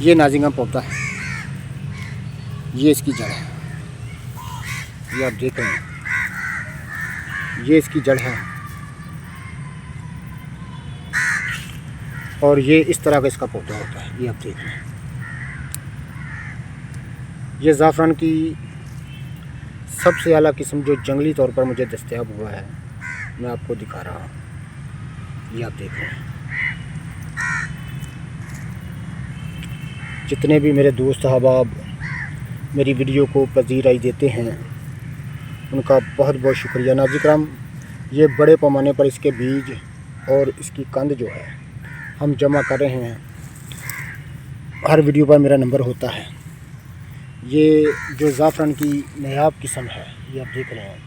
ये नाजिंगा पौधा है, ये इसकी जड़ है, ये आप देख रहे हैं, ये इसकी जड़ है और ये इस तरह का इसका पौधा होता है, ये आप देख रहे हैं। ये ज़ाफ़रान की सबसे आला किस्म जो जंगली तौर पर मुझे दस्तयाब हुआ है, मैं आपको दिखा रहा हूँ, ये आप देख रहे हैं। जितने भी मेरे दोस्त अहबाब मेरी वीडियो को पज़ीराई देते हैं, उनका बहुत बहुत शुक्रिया। नाज़रीन किराम, ये बड़े पैमाने पर इसके बीज और इसकी कंद जो है हम जमा कर रहे हैं। हर वीडियो पर मेरा नंबर होता है। ये जो ज़ाफ़रान की नायाब किस्म है, ये आप देख रहे हैं,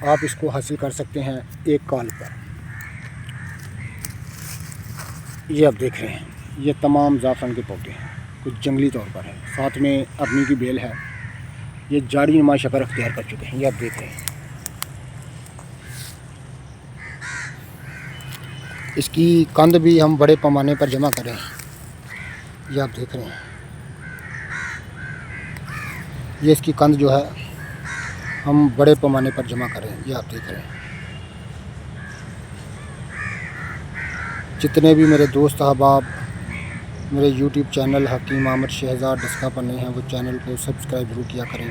आप इसको हासिल कर सकते हैं एक कॉल पर। ये आप देख रहे हैं, ये तमाम ज़ाफ़रान के पौधे हैं, कुछ जंगली तौर पर है, साथ में अरनी की बेल है। ये जाड़ी नुमा शक्ल अख्तियार कर चुके हैं, ये आप देख रहे हैं। इसकी कंद भी हम बड़े पैमाने पर जमा करें, ये आप देख रहे हैं। ये इसकी कंद जो है हम बड़े पैमाने पर जमा करें, ये आप देख रहे हैं। जितने भी मेरे दोस्त अहबाब मेरे YouTube चैनल हकीम आमद शहज़ाद डस्का पर नहीं हैं, वो चैनल को सब्सक्राइब ज़रूर किया करें।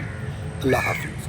अल्लाह हाफ़िज़।